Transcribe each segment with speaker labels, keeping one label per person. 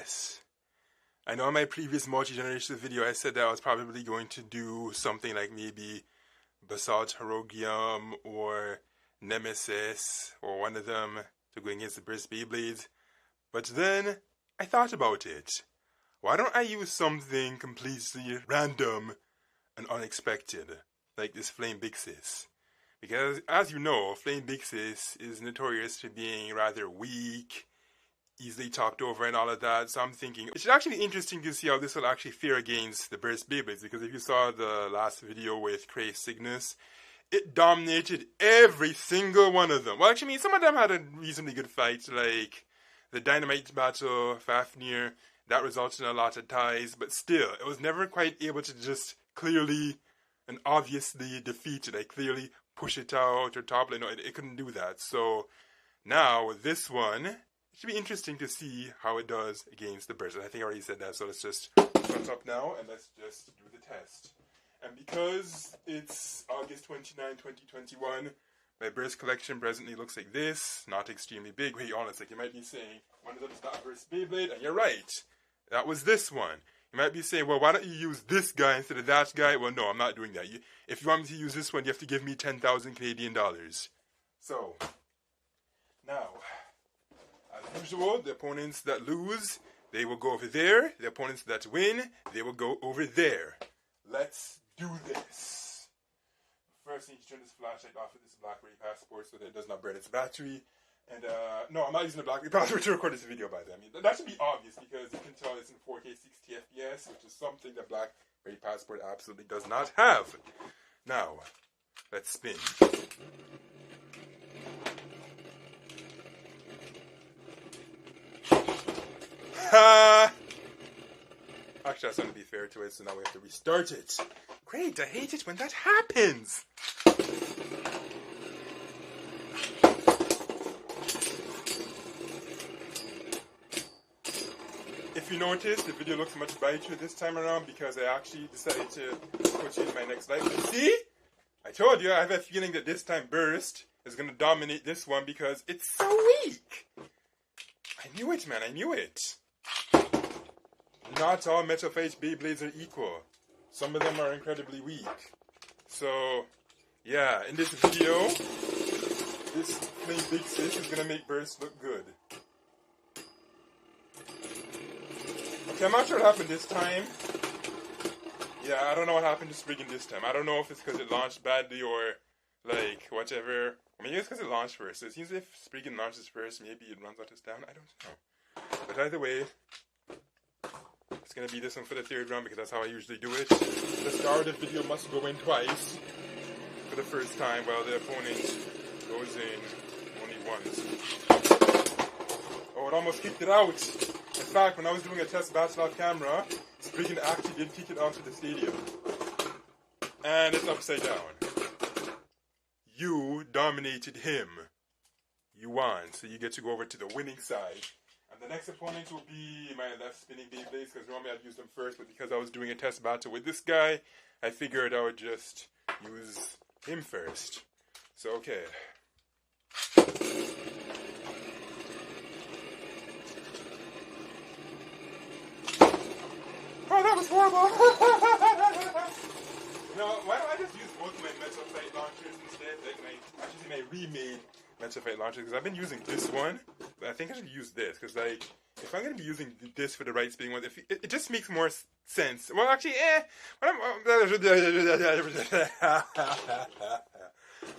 Speaker 1: XPS. I know in my previous multi-generational video I said that I was probably going to do something like maybe Basalt Herogium or Nemesis or one of them to go against the Burst Beyblades. But then I thought about it. Why don't I use something completely random and unexpected, like this Flame Byxis? Because, as you know, Flame Byxis is notorious for being rather weak, easily talked over and all of that, so I'm thinking it should actually be interesting to see how this will actually fare against the Burst Beyblades, because if you saw the last video with Cray Cygnus, it dominated every single one of them. Well, actually, I mean, some of them had a reasonably good fight, like the Dynamite battle, Fafnir, that resulted in a lot of ties, but still, it was never quite able to just clearly and obviously defeat it, like clearly push it out or topple it. No, it couldn't do that. So now with this one, it should be interesting to see how it does against the Burst. I think I already said that, so let's just front up now and let's just do the test. And because it's August 29, 2021, my Burst collection presently looks like this. Not extremely big. Wait, honestly, you might be saying, one of them is not a Burst Beyblade, and you're right. That was this one. You might be saying, well, why don't you use this guy instead of that guy? Well, no, I'm not doing that. If you want me to use this one, you have to give me 10,000 Canadian dollars. So, now, as usual, the opponents that lose, they will go over there. The opponents that win, they will go over there. Let's do this. First, I need to turn this flashlight off with this BlackBerry Passport so that it does not burn its battery. And, no, I'm not using the BlackBerry Passport to record this video, by the way. I mean, that should be obvious because you can tell it's in 4K 60 FPS, which is something that BlackBerry Passport absolutely does not have. Now, let's spin. Ha! Actually, that's going to be fair to it, so now we have to restart it. Great, I hate it when that happens! If you notice, the video looks much brighter this time around because I actually decided to put in my next light. See? I told you, I have a feeling that this time Burst is going to dominate this one because it's so weak! I knew it, man, I knew it! Not all Metal Fight Beyblades are equal. Some of them are incredibly weak. So, yeah, in this video, this Flame Byxis is going to make Burst look good. Okay, I'm not sure what happened this time. Yeah, I don't know what happened to Spriggan this time. I don't know if it's because it launched badly or, like, whatever. I mean, it's because it launched first. So it seems if Spriggan launches first, maybe it runs out of down. I don't know. But either way, it's going to be this one for the third round because that's how I usually do it. The star of the video must go in twice for the first time while the opponent goes in only once. Oh, it almost kicked it out. In fact, when I was doing a test battle off camera, Spriggan actually did kick it out of the stadium. And it's upside down. You dominated him. You won, so you get to go over to the winning side. And the next opponent will be my left spinning Beyblades, because normally I'd use them first, but because I was doing a test battle with this guy, I figured I would just use him first. So, okay. Oh, that was horrible! No, why don't I just use both my Metal Fight launchers instead? Like my remade Metal Fight launchers, because I've been using this one, but I think I should use this, because like, if I'm going to be using this for the right spinning one, it just makes more sense. Well, actually,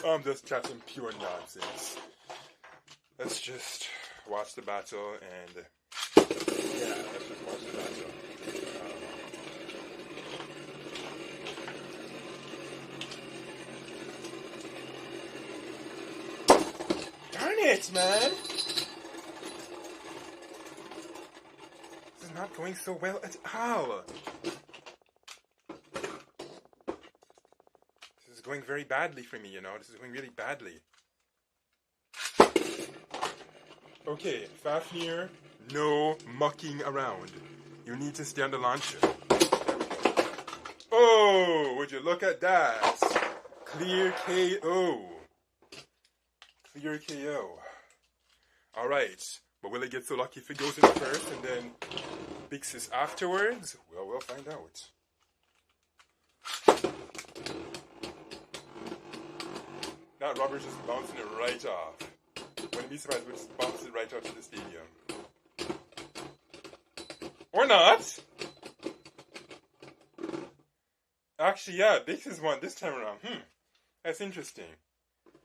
Speaker 1: I'm just chatting pure nonsense. Let's just watch the battle and, yeah, let's just watch the battle. Darn it, man! This is not going so well at all. This is going very badly for me, you know. This is going really badly. Okay, Fafnir, no mucking around. You need to stay on the launcher. Oh, would you look at that? Clear KO. Clear KO. Alright, but will it get so lucky if it goes in first and then Byxis afterwards? Well, we'll find out. That rubber's just bouncing it right off. Wouldn't be surprised if it just bounces it right off to the stadium. Or not! Actually, yeah, Byxis won this time around. That's interesting.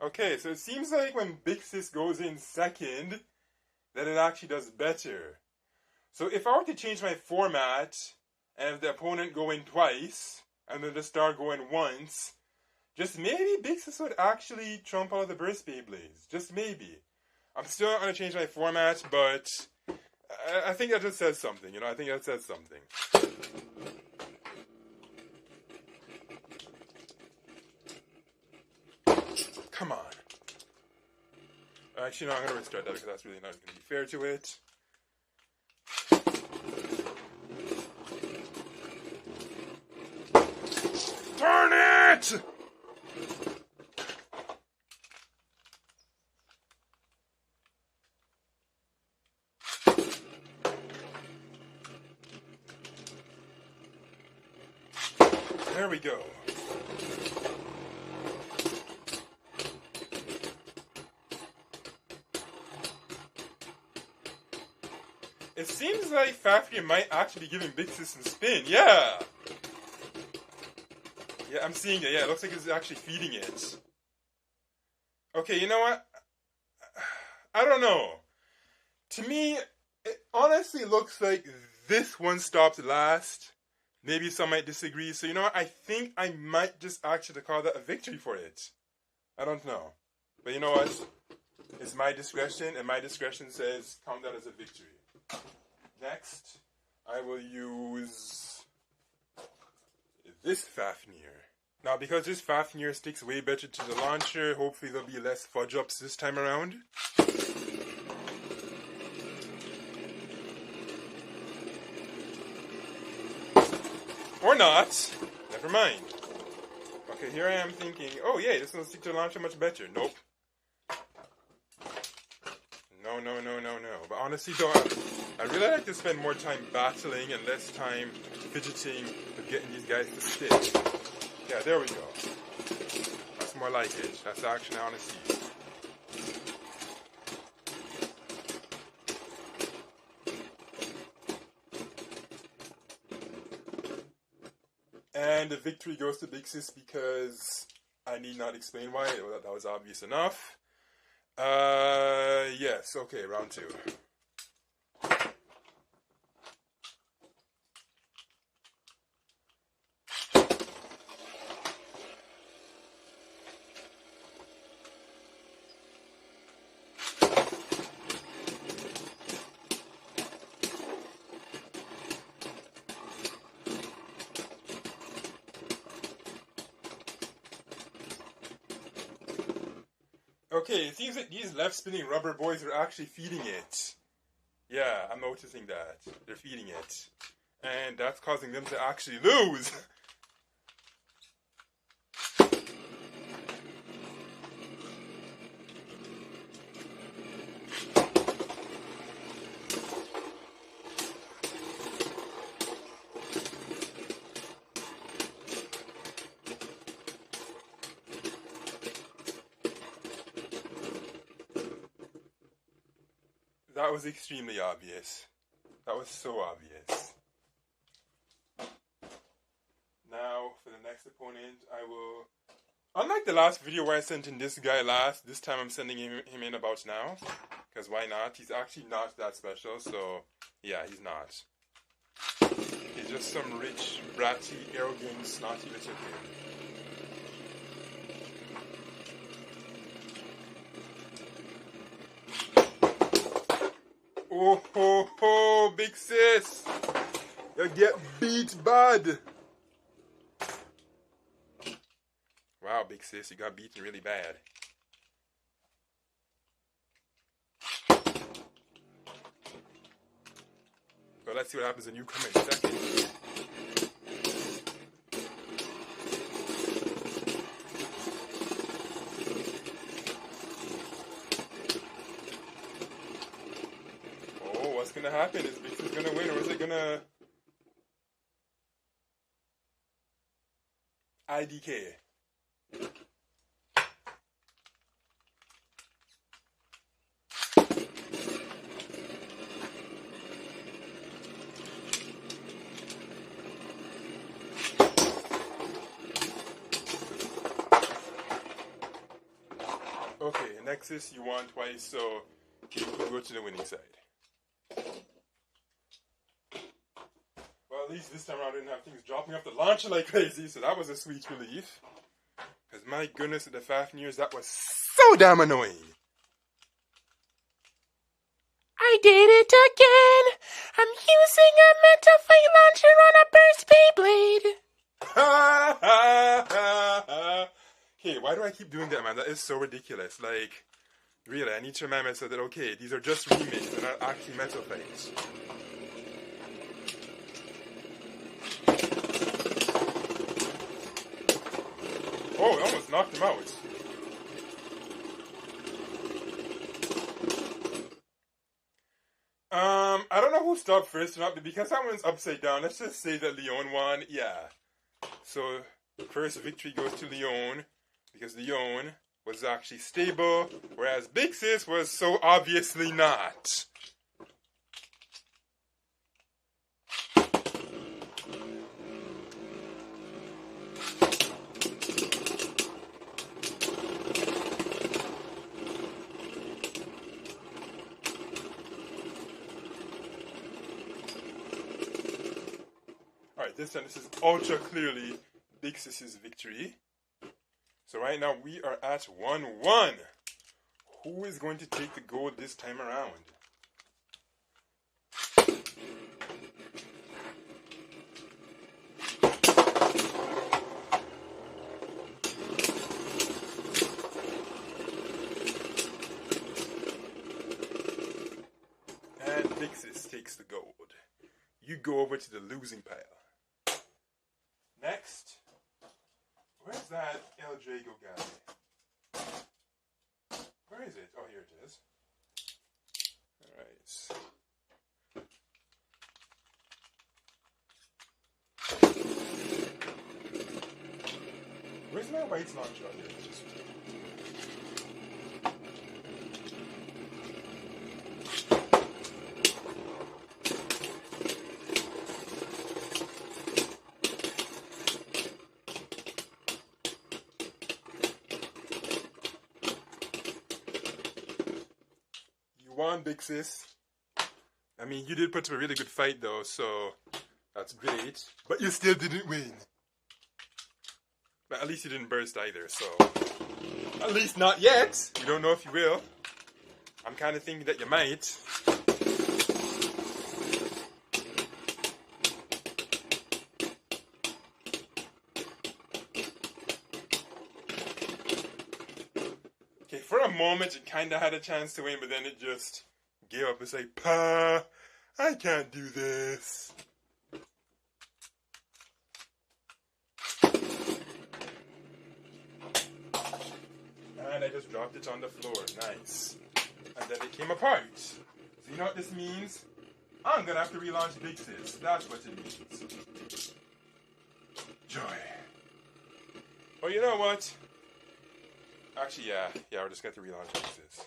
Speaker 1: Okay, so it seems like when Byxis goes in second, then it actually does better. So if I were to change my format, and if the opponent go in twice, and then the star go in once, just maybe Byxis would actually trump all of the burst Beyblades. Just maybe. I'm still not going to change my format, but I think that just says something, you know? I think that says something. Come on. Actually, no, I'm going to restart that because that's really not going to be fair to it. Darn it! There we go. It seems like Fafnir might actually be giving Byxis some spin. Yeah! Yeah, I'm seeing it. Yeah, it looks like it's actually feeding it. Okay, you know what? I don't know. To me, it honestly looks like this one stopped last. Maybe some might disagree. So you know what? I think I might just actually call that a victory for it. I don't know. But you know what? It's my discretion, and my discretion says count that as a victory. Next, I will use this Fafnir. Now, because this Fafnir sticks way better to the launcher, hopefully there'll be less fudge-ups this time around. Or not. Never mind. Okay, here I am thinking, oh yeah, this will stick to the launcher much better. Nope. No. But honestly, though, I really like to spend more time battling and less time fidgeting with getting these guys to stick. Yeah, there we go. That's more like it. That's the action I want to see. And the victory goes to Byxis because I need not explain why. That was obvious enough. Yes, okay, round 2. Okay, it seems like these left-spinning rubber boys are actually feeding it. Yeah, I'm noticing that. They're feeding it. And that's causing them to actually lose. That was extremely obvious. That was so obvious. Now, for the next opponent, I will... Unlike the last video where I sent in this guy last, this time I'm sending him in about now. Because why not? He's actually not that special, so... Yeah, he's not. He's just some rich, bratty, arrogant, snotty little thing. Oh ho ho, Byxis! You get beat bad! Wow, Byxis, you got beaten really bad. Well, let's see what happens when you come in second. gonna happen? Is Byxis gonna win, or is it gonna IDK? Okay, Nexus, you won twice, so you could go to the winning side. Well, at least this time around I didn't have things dropping off the launcher like crazy, so that was a sweet relief. Because my goodness, at the 5 years, that was so damn annoying.
Speaker 2: I did it again! I'm using a Metal Fight launcher on a burst Beyblade!
Speaker 1: Ha ha ha ha! Okay, why do I keep doing that, man? That is so ridiculous. Like, really, I need to remind myself that, okay, these are just remakes, they're not actually Metal Fights. Oh, it almost knocked him out. I don't know who stopped first or not, but because that one's upside down, let's just say that Leon won. Yeah. So, first victory goes to Leon, because Leon was actually stable, whereas Byxis was so obviously not. Alright, this time this is ultra clearly Byxis' victory. So right now we are at 1-1. Who is going to take the gold this time around? And Byxis takes the gold. You go over to the losing pile. Next, where's that El Drago guy? Where is it? Oh, here it is. Alright. Where's my white launcher on here? Won, Byxis. I mean, you did put up a really good fight though, so that's great. But you still didn't win. But at least you didn't burst either, so at least not yet. You don't know if you will. I'm kind of thinking that you might. For a moment, it kind of had a chance to win, but then it just gave up. It's like, Pa, I can't do this. And I just dropped it on the floor. Nice. And then it came apart. So you know what this means? I'm going to have to relaunch Byxis. That's what it means. Joy. Oh, you know what? Actually, yeah, we're just going to relaunch Byxis.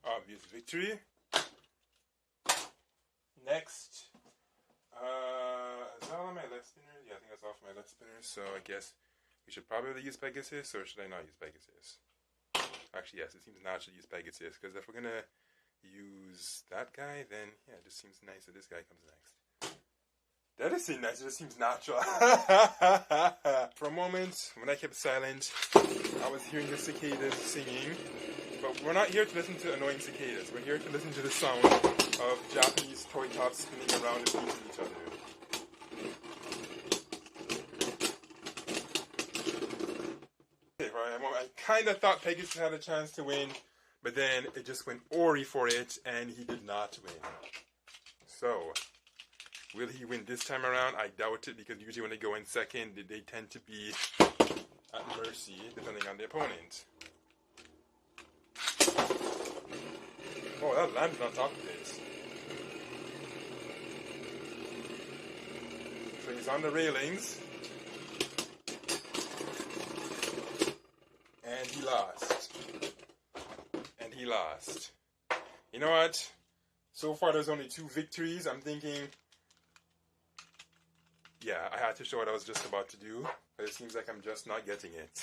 Speaker 1: Obvious victory. Next, is that all on my left spinner? Yeah, I think that's off my left spinner, so I guess we should probably use Byxis, or should I not use Byxis? Actually, yes, it seems natural to use Byxis, because if we're going to use that guy, then, yeah, it just seems nice that this guy comes next. That does seem nice, it just seems natural. For a moment, when I kept silent, I was hearing the cicadas singing, but we're not here to listen to annoying cicadas, we're here to listen to the sound of Japanese toy tops spinning around and beating each other. I kind of thought Pegasus had a chance to win, but then it just went Ori for it, and he did not win. So, will he win this time around? I doubt it, because usually when they go in second, they tend to be at mercy, depending on the opponent. Oh, that landed on top of it. So he's on the railings. And he lost. And he lost. You know what? So far there's only 2 victories. I'm thinking, yeah, I had to show what I was just about to do. But it seems like I'm just not getting it.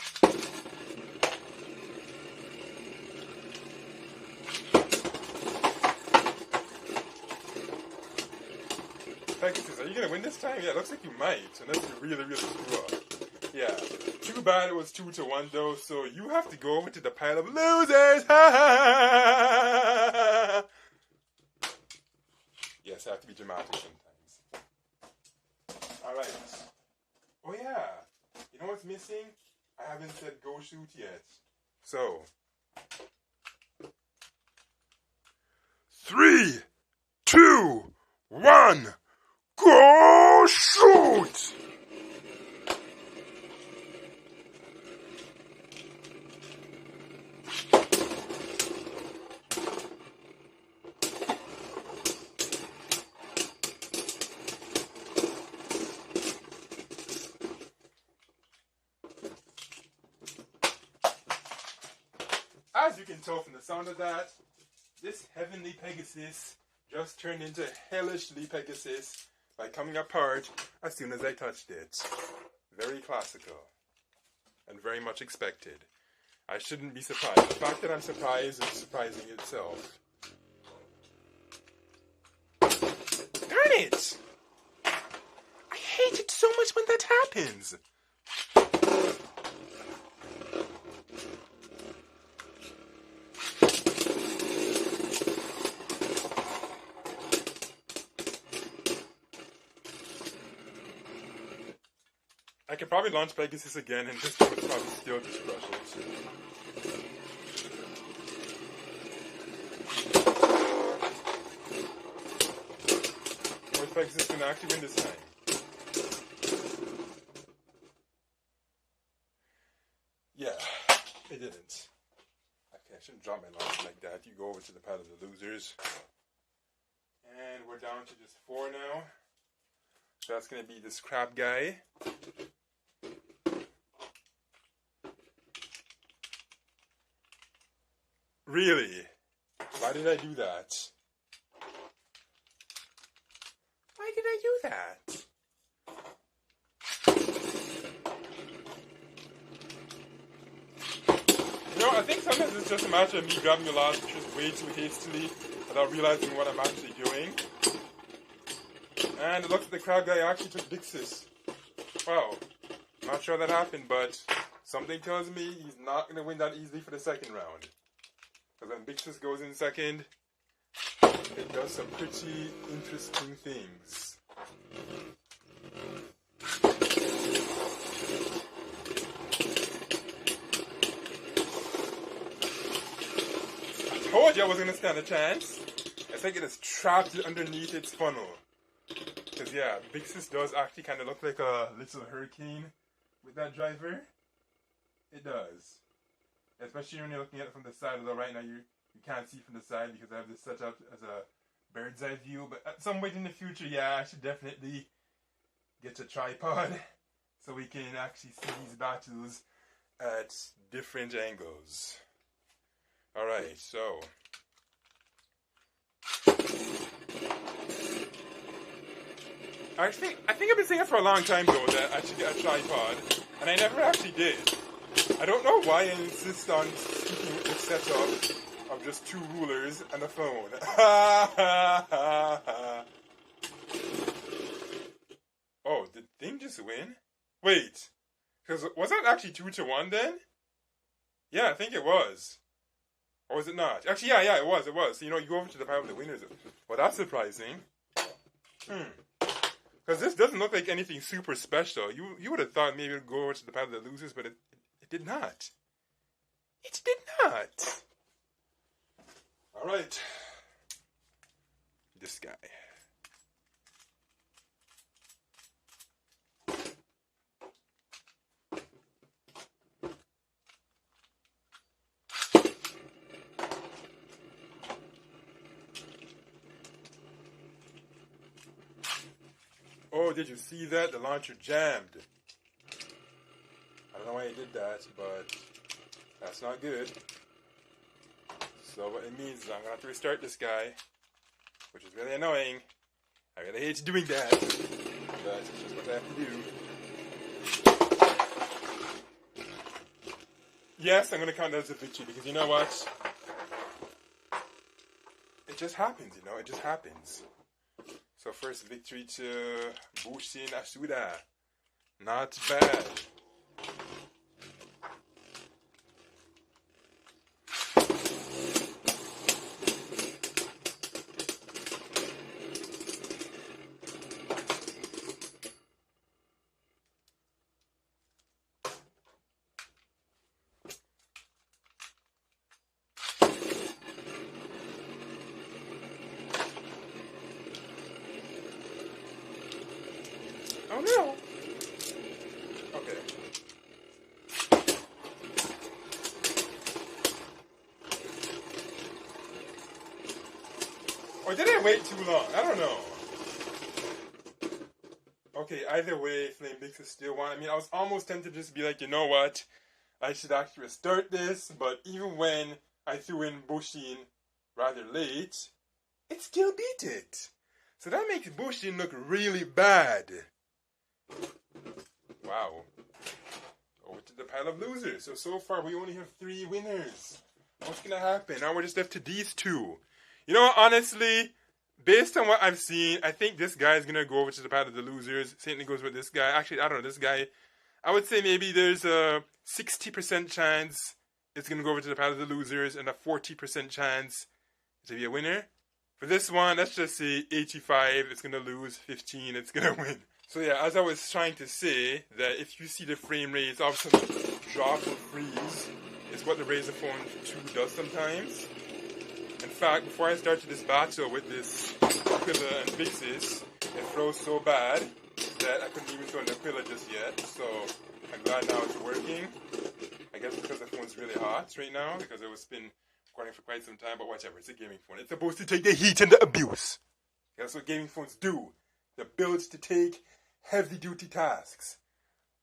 Speaker 1: Pegasus, are you going to win this time? Yeah, it looks like you might, unless you really, really screw up. Yeah, too bad it was 2-1 though, so you have to go over to the pile of losers! Yes, I have to be dramatic sometimes. Alright. Oh yeah, you know what's missing? I haven't said go shoot yet. So. 3, 2, 1, go shoot! As you can tell from the sound of that, this heavenly Pegasus just turned into hellishly Pegasus by coming apart as soon as I touched it. Very classical. And very much expected. I shouldn't be surprised. The fact that I'm surprised is surprising itself. Darn it! I hate it so much when that happens. I could probably launch Byxis again and this would probably still just crush it. Or is Byxis going to actually win this time? Yeah, it didn't. Okay, I shouldn't drop my launch like that. You go over to the pile of the losers. And we're down to just 4 now. So that's going to be this crab guy. Really? Why did I do that? Why did I do that? You know, I think sometimes it's just a matter of me grabbing the last just way too hastily without realizing what I'm actually doing. And it looks like the crowd guy actually took Byxis. Wow. Not sure that happened, but something tells me he's not going to win that easily for the second round. Because when Byxis goes in second, it does some pretty interesting things. I told you I wasn't going to stand a chance. I think it is trapped underneath its funnel. Because yeah, Byxis does actually kind of look like a little hurricane with that driver. It does. Especially when you're looking at it from the side, although right now you can't see from the side because I have this set up as a bird's eye view. But at some point in the future, yeah, I should definitely get a tripod so we can actually see these battles at different angles. Alright, so I think I've been saying it for a long time though that I should get a tripod, and I never actually did. I don't know why I insist on sticking with the setup of just 2 rulers and a phone. Oh, did thing just win? Wait, because was that actually 2-1 then? Yeah, I think it was. Or was it not? Actually, yeah, it was. So, you go over to the pile of the winners. Well, that's surprising. Because this doesn't look like anything super special. You would have thought maybe it would go over to the pile of the losers, but it did not. It did not. Alright. This guy. Oh, did you see that? The launcher jammed. I don't know why he did that, but that's not good. So what it means is I'm going to have to restart this guy, which is really annoying. I really hate doing that, but it's just what I have to do. Yes, I'm going to count that as a victory, because you know what? It just happens, you know? It just happens. So first victory to Bushin Asuda. Not bad. Oh no! Okay. Or did I wait too long? I don't know. Okay, either way, Flame Byxis still won. I mean, I was almost tempted to just be like, you know what? I should actually restart this, but even when I threw in Bushin rather late, it still beat it. So that makes Bushin look really bad. Wow. Over to the pile of losers. So far we only have 3 winners. What's gonna happen? Now we're just left to these 2. You know what, honestly, based on what I've seen, I think this guy is gonna go over to the pile of the losers. Same thing goes with this guy. Actually, I don't know, this guy, I would say maybe there's a 60% chance it's gonna go over to the pile of the losers and a 40% chance to be a winner. For this one, let's just say 85, it's gonna lose, 15, it's gonna win. So yeah, as I was trying to say, that if you see the frame rates of some drop or freeze, it's what the Razer Phone 2 does sometimes. In fact, before I started this battle with this Aquila and Byxis, it froze so bad that I couldn't even throw an Aquila just yet. So I'm glad now it's working. I guess because the phone's really hot right now, because it was been recording for quite some time, but whatever, it's a gaming phone. It's supposed to take the heat and the abuse. That's what gaming phones do. They're built to take heavy-duty tasks,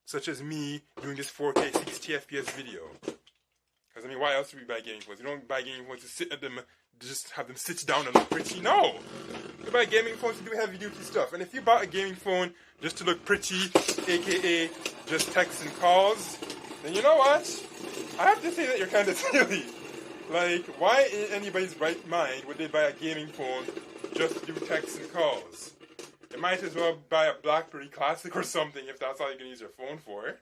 Speaker 1: such as me doing this 4K 60 FPS video. Because, I mean, why else do we buy gaming phones? You don't buy gaming phones to sit at them, just have them sit down and look pretty. No! You buy gaming phones to do heavy-duty stuff. And if you bought a gaming phone just to look pretty, aka just texts and calls, then you know what? I have to say that you're kind of silly. Like, why in anybody's right mind would they buy a gaming phone just to do texts and calls? You might as well buy a BlackBerry Classic or something if that's all you're going to use your phone for.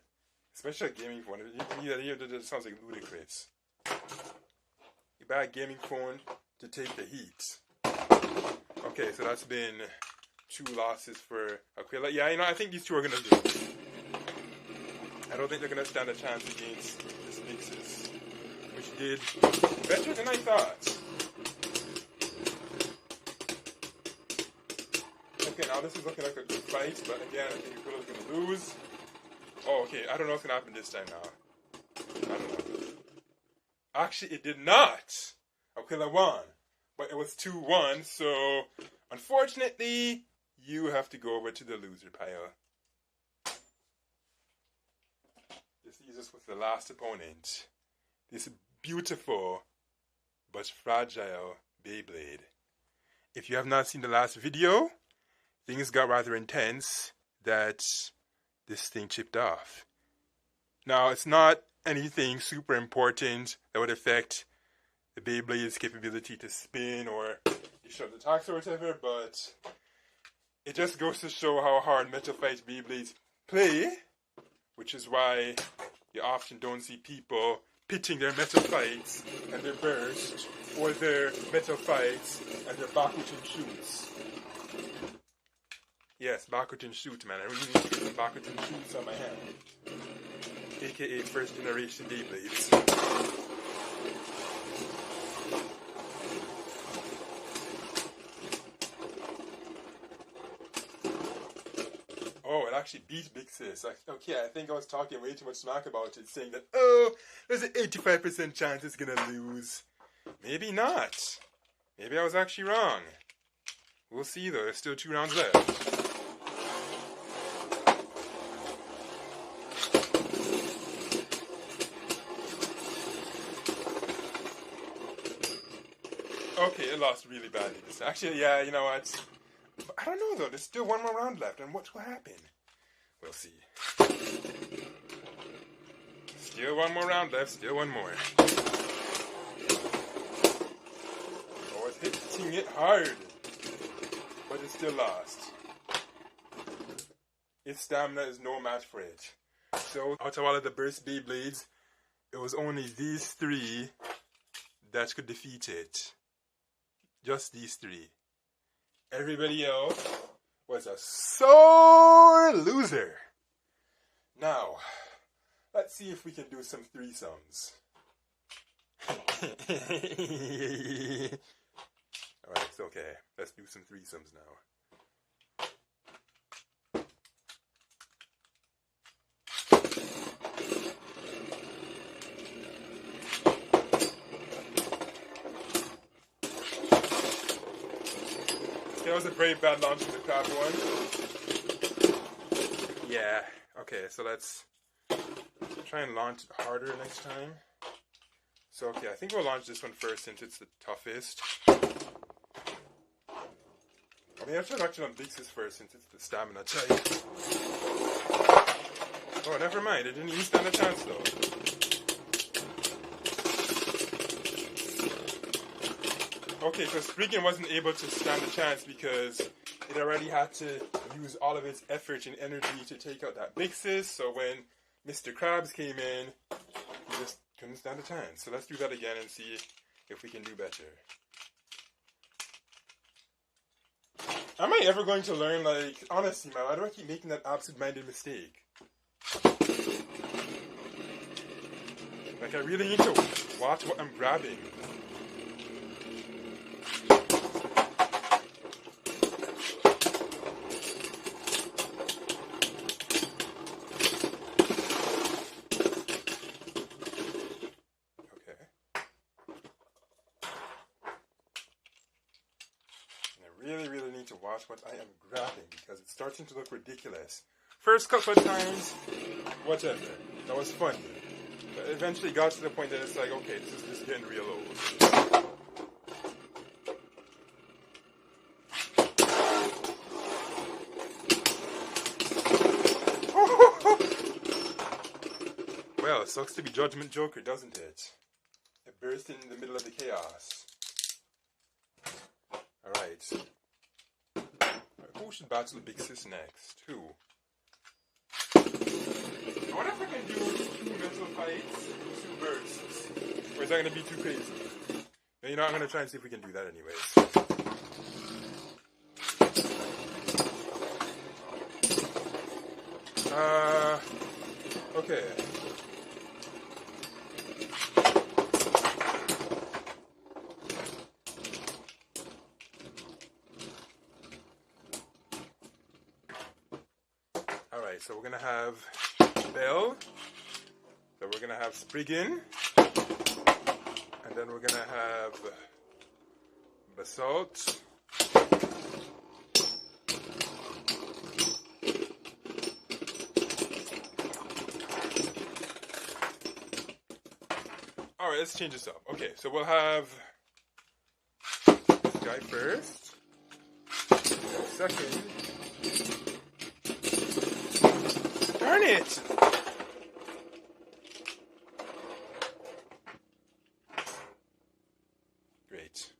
Speaker 1: Especially a gaming phone. That sounds like ludicrous. You buy a gaming phone to take the heat. Okay, so that's been 2 losses for Aquila. Yeah, you know, I think these 2 are going to lose. I don't think they're going to stand a chance against this Byxis, which did better than I thought. Okay, now this is looking like a good fight, but again, I think Aquila's going to lose. Oh, okay, I don't know what's going to happen this time now. I don't know. Actually, it did not. Aquila won, but it was 2-1, so unfortunately, you have to go over to the loser pile. This leaves us with the last opponent. This beautiful but fragile Beyblade. If you have not seen the last video, things got rather intense that this thing chipped off. Now, it's not anything super important that would affect the Beyblade's capability to spin or shove the attacks or whatever, but it just goes to show how hard Metal Fight Beyblades play, which is why you often don't see people pitting their Metal Fights and their burst, or their Metal Fights and their Bakutin shoots. Yes, Bakutin shoot, man. I really need to get some Bakutin shoots on my hand. AKA first generation Beyblades. Oh, it actually beat Byxis. Okay, I think I was talking way too much smack about it, saying that, oh, there's an 85% chance it's gonna lose. Maybe not. Maybe I was actually wrong. We'll see though, there's still 2 rounds left. Okay, it lost really badly. Actually, yeah, you know what? I don't know though, there's still 1 more round left, and what will happen? We'll see. Still 1 more round left, still 1 more. Oh, it's hitting it hard. But it's still lost. Its stamina is no match for it. So, out of all of the burst Beyblades, it was only these 3 that could defeat it. Just these 3. Everybody else was a sore loser. Now, let's see if we can do some threesomes. Alright, it's okay. Let's do some threesomes now. That was a very bad launch in the crab one. Yeah. Okay, so let's try and launch it harder next time. So, okay, I think we'll launch this one first since it's the toughest. I mean, I'll try launching on Byxis first since it's the stamina type. Oh, never mind. It didn't even stand a chance, though. Okay, so Spriggan wasn't able to stand a chance because it already had to use all of its effort and energy to take out that Byxis. So when Mr. Krabs came in, he just couldn't stand a chance. So let's do that again and see if we can do better. Am I ever going to learn, like, honestly, man, why do I keep making that absent-minded mistake? Like, I really need to watch what I'm grabbing. Really need to watch what I am grabbing because it's starting to look ridiculous. First couple of times, whatever. That was funny. But eventually got to the point that it's like, okay, this is just getting real old. Well, it sucks to be Judgment Joker, doesn't it? It burst in the middle of the chaos. Alright. Who should battle Byxis next? Who? I wonder if I can do 2 mental fights, 2 bursts. Or is that going to be too crazy? No, you know, I'm going to try and see if we can do that anyways. Okay. Alright, so we're going to have Bell, then we're going to have Spriggan, and then we're going to have Basalt, alright, let's change this up. Okay, so we'll have this guy first, second. Darn it! Great.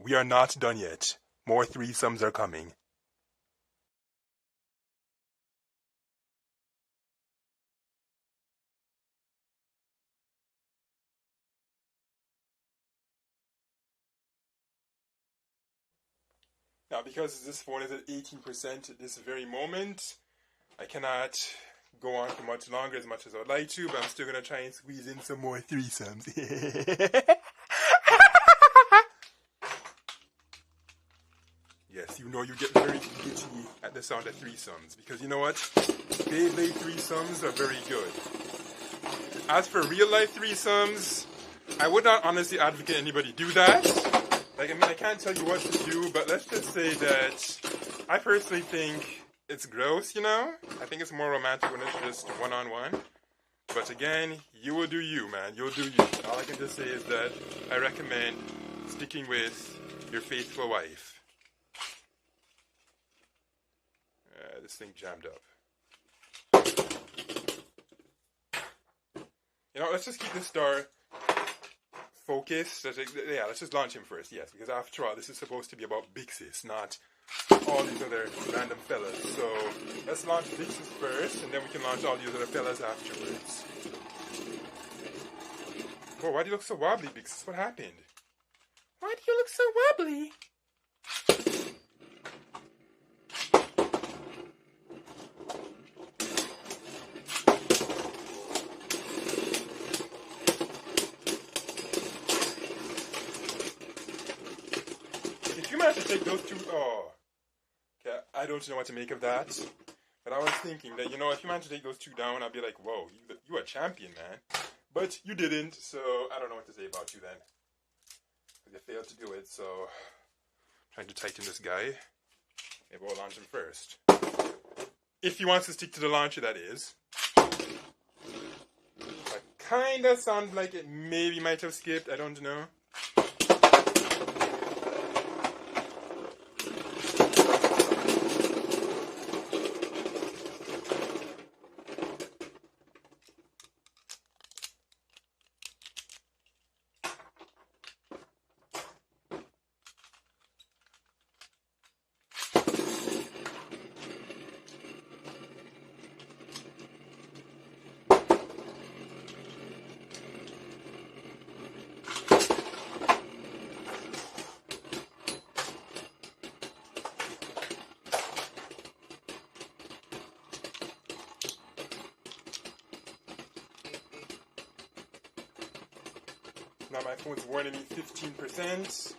Speaker 1: We are not done yet. More threesomes are coming. Now, because this phone is at 18% at this very moment, I cannot go on for much longer as much as I would like to, but I'm still going to try and squeeze in some more threesomes. Yes, you know you get very giddy at the sound of threesomes, because you know what? Beyblade threesomes are very good. As for real life threesomes, I would not honestly advocate anybody do that. Like, I mean, I can't tell you what to do, but let's just say that I personally think it's gross, you know? I think it's more romantic when it's just one-on-one. But again, you will do you, man. You'll do you. All I can just say is that I recommend sticking with your faithful wife. This thing jammed up. You know, let's just keep this star focused. Let's just launch him first, yes. Because after all, this is supposed to be about Byxis, not all these other random fellas. So let's launch Byxis first, and then we can launch all these other fellas afterwards. Whoa, why do you look so wobbly, Byxis? What happened?
Speaker 2: Why do you look so wobbly?
Speaker 1: To take those two, okay, I don't know what to make of that, but I was thinking that, you know, if you managed to take those two down, I'd be like, whoa, you are a champion, man. But you didn't, so I don't know what to say about you then. You failed to do it, so I'm trying to tighten this guy. Maybe we'll launch him first. If he wants to stick to the launcher, that is. That kinda sounds like it maybe might have skipped, I don't know. Now my phone's warning me 15%.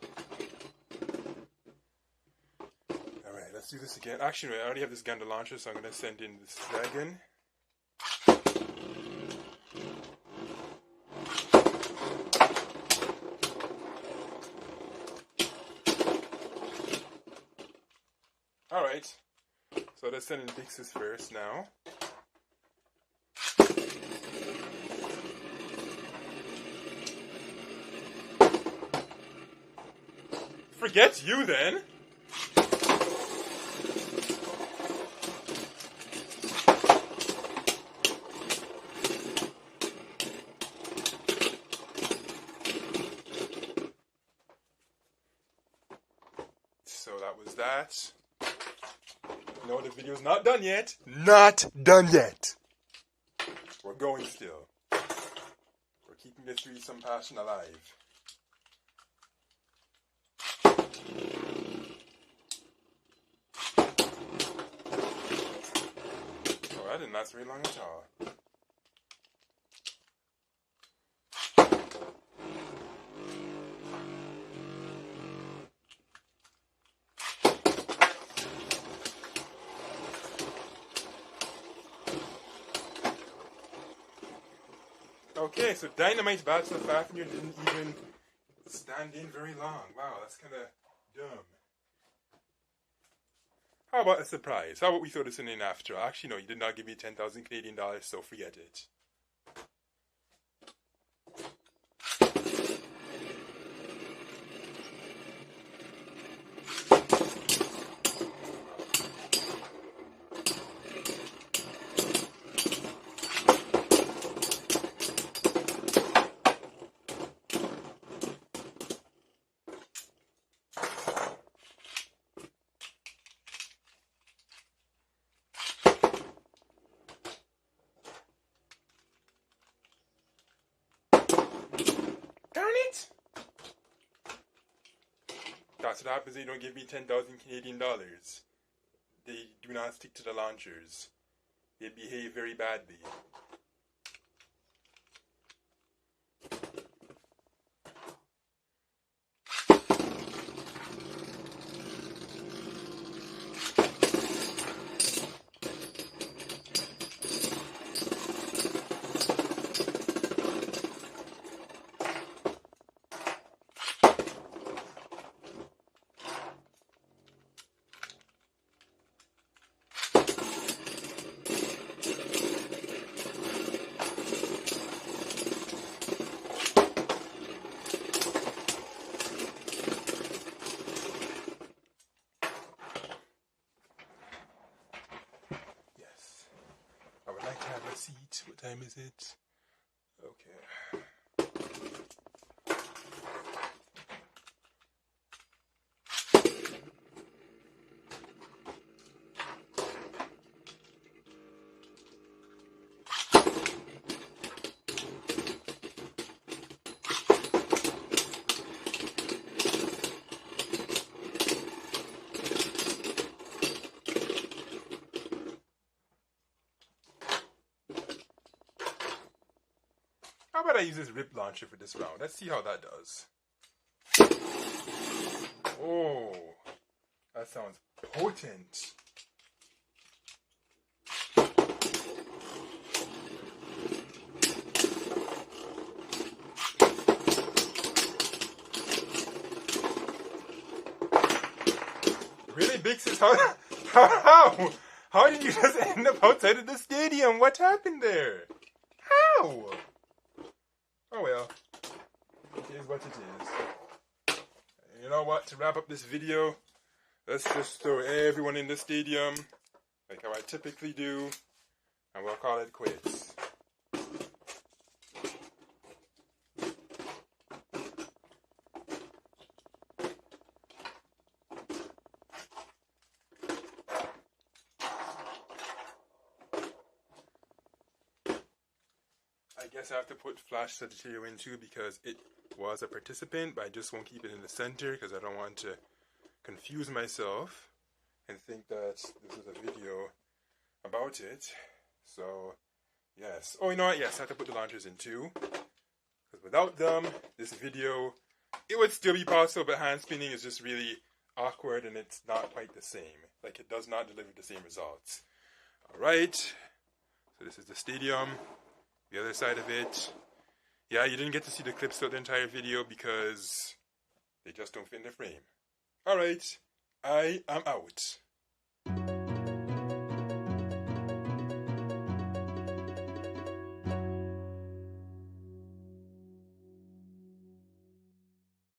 Speaker 1: Alright, let's do this again. Actually, I already have this gun to launcher, so I'm going to send in this dragon. Alright, so let's send in Byxis first now. Forget you then. So that was that. No, the video's not done yet. Not done yet. We're going still. We're keeping the threesome passion alive. Oh, that didn't last very long at all. Okay, so Dynamite's Bachelor Fafnir didn't even stand in very long. Wow, that's kind of dumb. How about a surprise? How about we throw this in after? Actually, no, you did not give me 10,000 Canadian dollars, so forget it. That's what happens. They don't give me 10,000 Canadian dollars. They do not stick to the launchers. They behave very badly. Seat. What time is it? Okay. How about I use this rip launcher for this round? Let's see how that does. Oh, that sounds potent. Really, Byxis? How did you just end up outside of the stadium? What happened there? How? Oh well, it is what it is. You know what, to wrap up this video, let's just throw everyone in the stadium, like how I typically do, and we'll call it quits. I guess I have to put Flash Sagittario in too because it was a participant, but I just won't keep it in the center because I don't want to confuse myself and think that this is a video about it. So, yes. Oh, you know what? Yes, I have to put the launchers in too. Because without them, this video, it would still be possible, but hand spinning is just really awkward and it's not quite the same. Like, it does not deliver the same results. Alright. So this is the stadium. The other side of it. Yeah, you didn't get to see the clips throughout the entire video because they just don't fit in the frame. Alright, I am out.